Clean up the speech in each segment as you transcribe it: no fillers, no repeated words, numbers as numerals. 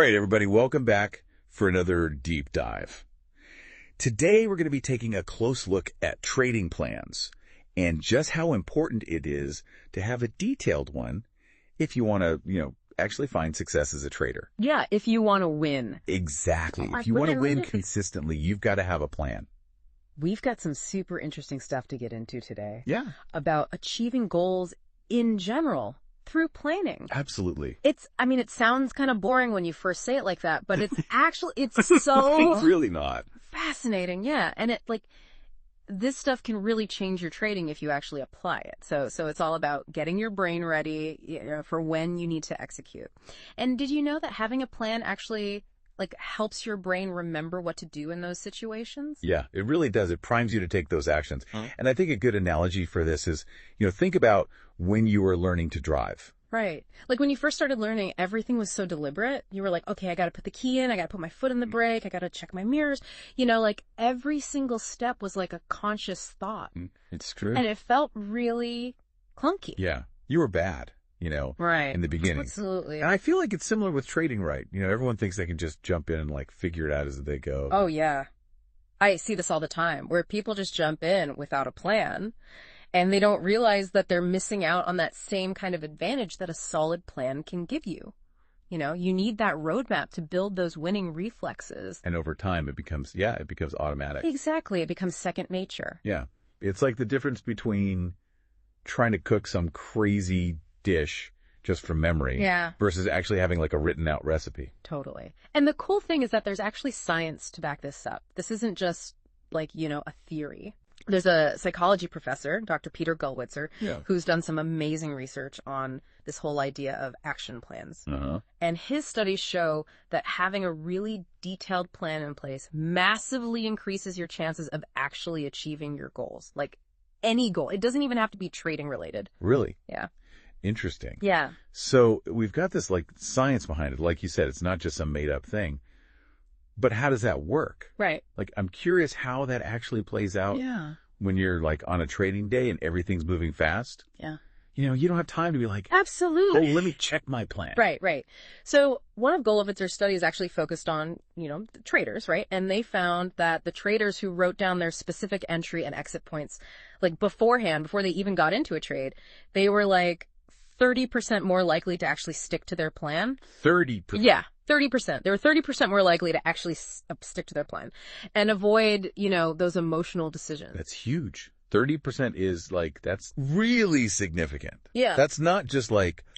right, everybody, welcome back for another deep dive. Today, we're going to be taking a close look at trading plans and just how important it is to have a detailed one if you want to, actually find success as a trader. Yeah, if you want to win. Exactly. If you want to win consistently, you've got to have a plan. We've got some super interesting stuff to get into today. Yeah. About achieving goals in general through planning. Absolutely. It sounds kind of boring when you first say it like that, but it's so It's really not. fascinating. Yeah. And this stuff can really change your trading if you actually apply it. So it's all about getting your brain ready, for when you need to execute. And did you know that having a plan actually helps your brain remember what to do in those situations? Yeah, it really does. It primes you to take those actions. And I think a good analogy for this is, think about when you were learning to drive. Right. Like when you first started learning, everything was so deliberate. You were like, okay, I got to put the key in. I got to put my foot in the brake. I got to check my mirrors. Every single step was like a conscious thought. It's true. And it felt really clunky. Yeah. You were bad, right. in the beginning. Absolutely. And I feel like it's similar with trading, right? Everyone thinks they can just jump in and figure it out as they go. Oh, yeah. I see this all the time where people just jump in without a plan. And they don't realize that they're missing out on that same kind of advantage that a solid plan can give you. You need that roadmap to build those winning reflexes. And over time, it becomes automatic. Exactly. It becomes second nature. Yeah. It's like the difference between trying to cook some crazy dish just from memory versus actually having a written out recipe. Totally. And the cool thing is that there's actually science to back this up. This isn't just a theory. There's a psychology professor, Dr. Peter Gollwitzer, who's done some amazing research on this whole idea of action plans. And his studies show that having a really detailed plan in place massively increases your chances of actually achieving your goals. Like any goal. It doesn't even have to be trading related. Really? Yeah. Interesting. Yeah. So we've got this science behind it. Like you said, it's not just some made up thing. But how does that work? Right. I'm curious how that actually plays out when you're on a trading day and everything's moving fast. Yeah. You don't have time to be absolutely. Oh, let me check my plan. Right. So one of Gollwitzer's studies actually focused on, the traders, right? And they found that the traders who wrote down their specific entry and exit points, beforehand, before they even got into a trade, they were 30% more likely to actually stick to their plan. 30%? Yeah, 30%. They were 30% more likely to actually stick to their plan and avoid, those emotional decisions. That's huge. 30% is that's really significant. Yeah. That's not just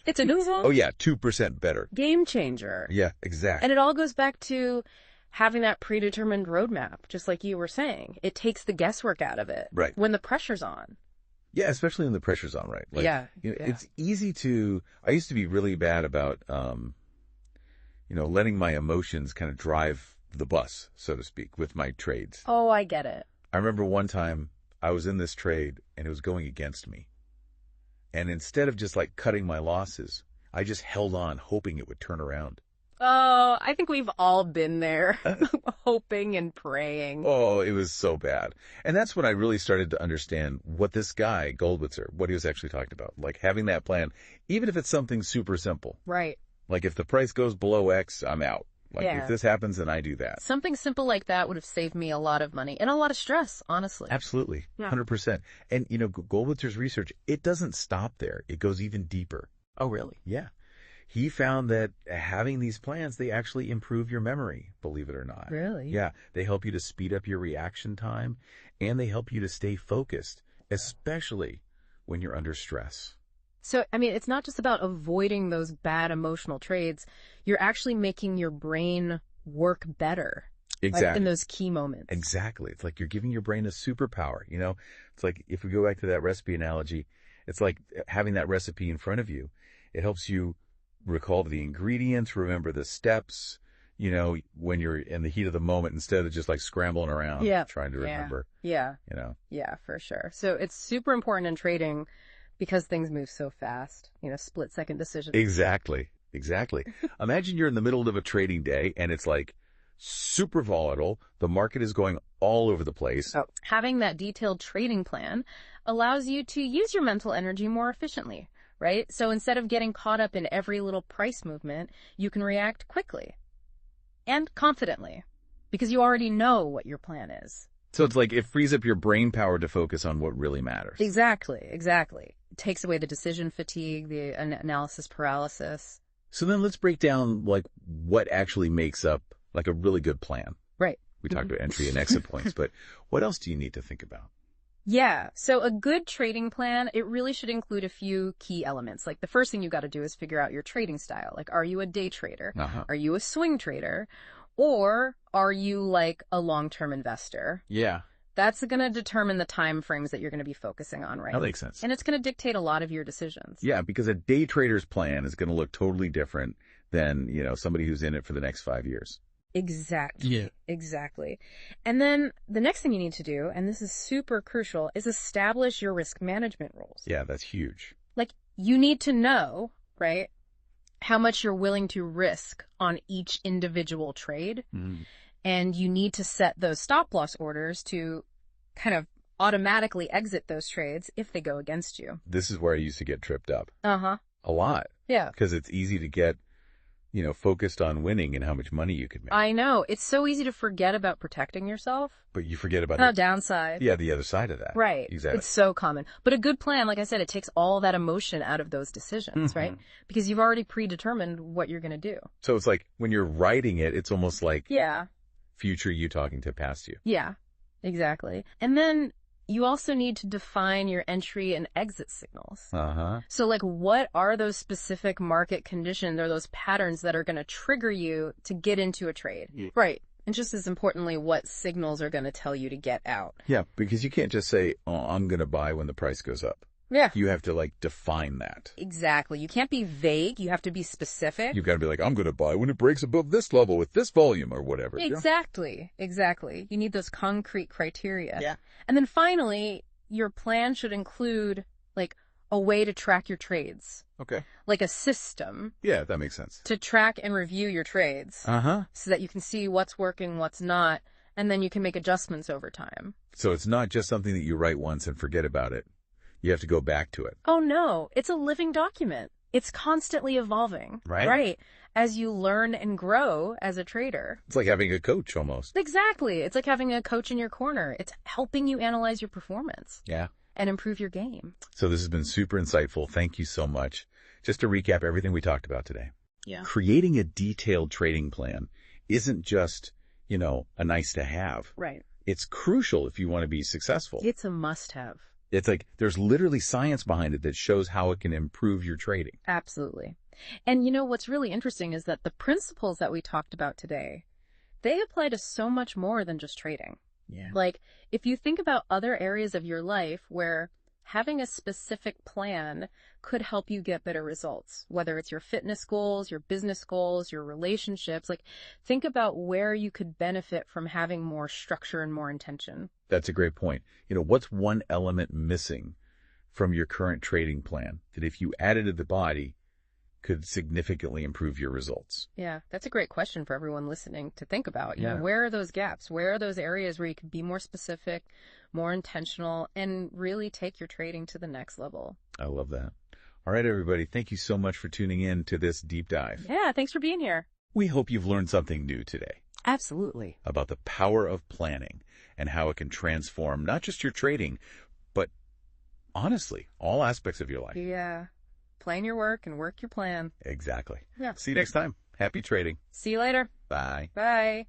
it's a oh yeah, 2% better. Game changer. Yeah, exactly. And it all goes back to having that predetermined roadmap, just like you were saying. It takes the guesswork out of it. Right. When the pressure's on. Yeah, especially when the pressure's on, right? It's easy I used to be really bad about, letting my emotions kind of drive the bus, so to speak, with my trades. Oh, I get it. I remember one time I was in this trade and it was going against me. And instead of just cutting my losses, I just held on hoping it would turn around. Oh, I think we've all been there, hoping and praying. Oh, it was so bad. And that's when I really started to understand what this guy, Gollwitzer, what he was actually talking about. Having that plan, even if it's something super simple. Right. If the price goes below X, I'm out. If this happens, then I do that. Something simple like that would have saved me a lot of money and a lot of stress, honestly. Absolutely. Yeah. 100%. And, Gollwitzer's research, it doesn't stop there. It goes even deeper. Oh, really? Yeah. He found that having these plans, they actually improve your memory, believe it or not. Really? Yeah. They help you to speed up your reaction time, and they help you to stay focused, especially when you're under stress. So, it's not just about avoiding those bad emotional trades. You're actually making your brain work better. Exactly. In those key moments. Exactly. It's you're giving your brain a superpower, It's if we go back to that recipe analogy, it's having that recipe in front of you. It helps you recall the ingredients, remember the steps, when you're in the heat of the moment instead of just scrambling around trying to remember. Yeah. Yeah, for sure. So it's super important in trading because things move so fast, split-second decisions. Exactly. Imagine you're in the middle of a trading day and it's super volatile. The market is going all over the place. Oh. Having that detailed trading plan allows you to use your mental energy more efficiently, right? So instead of getting caught up in every little price movement, you can react quickly. and confidently, because you already know what your plan is. So it's like it frees up your brain power to focus on what really matters. Exactly. It takes away the decision fatigue, the analysis paralysis. So then let's break down like what actually makes up like a really good plan. Right. We talked about entry and exit points, but what else do you need to think about? Yeah. So a good trading plan, it really should include a few key elements. Like the first thing you got to do is figure out your trading style. Like, are you a day trader? Are you a swing trader? Or are you like a long-term investor? Yeah. That's going to determine the time frames that you're going to be focusing on, right? That makes sense. And it's going to dictate a lot of your decisions. Yeah, because a day trader's plan is going to look totally different than, somebody who's in it for the next 5 years. Exactly. Yeah. Exactly. And then the next thing you need to do, and this is super crucial, is establish your risk management rules. Yeah, that's huge. Like, you need to know, right, how much you're willing to risk on each individual trade. Mm. And you need to set those stop loss orders to kind of automatically exit those trades if they go against you. This is where I used to get tripped up. Uh-huh. A lot. Yeah. Because it's easy to get, focused on winning and how much money you could make. I know. It's so easy to forget about protecting yourself. But you forget about the downside. Yeah, the other side of that. Right. Exactly. It's so common. But a good plan, like I said, it takes all that emotion out of those decisions, Mm-hmm. right? Because you've already predetermined what you're going to do. So it's like when you're writing it, it's almost like Yeah. future you talking to past you. Yeah, exactly. And then you also need to define your entry and exit signals. Uh-huh. So like, what are those specific market conditions or those patterns that are going to trigger you to get into a trade? Yeah. Right. And just as importantly, what signals are going to tell you to get out? Yeah, because you can't just say, oh, I'm going to buy when the price goes up. Yeah. You have to define that. Exactly. You can't be vague. You have to be specific. You've got to be like, I'm going to buy when it breaks above this level with this volume or whatever. Exactly. Exactly. You need those concrete criteria. Yeah. And then finally, your plan should include a way to track your trades. Okay. Like a system. Yeah, that makes sense. To track and review your trades. Uh-huh. So that you can see what's working, what's not, and then you can make adjustments over time. So it's not just something that you write once and forget about it. You have to go back to it. Oh, no. It's a living document. It's constantly evolving. Right. Right. As you learn and grow as a trader. It's like having a coach almost. Exactly. It's like having a coach in your corner. It's helping you analyze your performance. Yeah. And improve your game. So this has been super insightful. Thank you so much. Just to recap everything we talked about today. Yeah. Creating a detailed trading plan isn't just, a nice to have. Right. It's crucial if you want to be successful. It's a must-have. It's like there's literally science behind it that shows how it can improve your trading. Absolutely. And what's really interesting is that the principles that we talked about today, they apply to so much more than just trading. Yeah. Like, if you think about other areas of your life where having a specific plan could help you get better results, whether it's your fitness goals, your business goals, your relationships, think about where you could benefit from having more structure and more intention. That's a great point. What's one element missing from your current trading plan that if you added to the body could significantly improve your results? Yeah, that's a great question for everyone listening to think about. Yeah. Where are those gaps? Where are those areas where you could be more specific, more intentional, and really take your trading to the next level? I love that. All right, everybody. Thank you so much for tuning in to this deep dive. Yeah, thanks for being here. We hope you've learned something new today Absolutely. about the power of planning and how it can transform not just your trading, but honestly, all aspects of your life. Yeah. Plan your work and work your plan. Exactly. Yeah. See you next time. Happy trading. See you later. Bye. Bye.